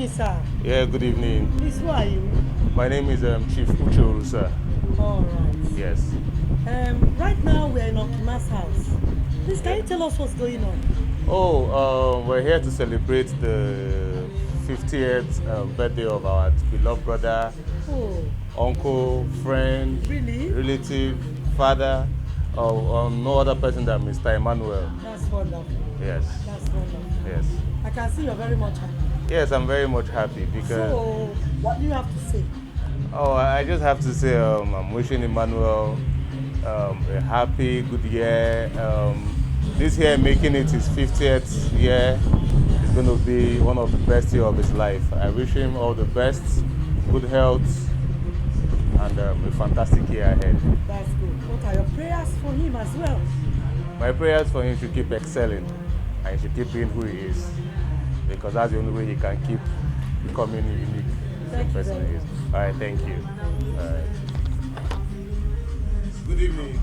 evening, sir. Yeah, good evening. Please, who are you? My name is Chief Uchoru, sir. All right. Yes. Right now we're in Okima's house. Please, can you tell us what's going on? Oh, we're here to celebrate the 50th birthday of our beloved brother, Oh, uncle, friend, really? relative, father, no other person than Mr. Emmanuel. That's wonderful. Yes. That's wonderful. Yes. I can see you're very much happy. Yes, I'm very much happy because. So, what do you have to say? Oh, I just have to say I'm wishing Emmanuel a happy, good year. This year making it his 50th year is going to be one of the best years of his life. I wish him all the best, good health, and a fantastic year ahead. That's good. What are your prayers for him as well? My prayers for him to keep excelling and he should keep being who he is, because that's the only way he can keep becoming unique Thank you person very he is. much. All right, thank you. All right. Good evening.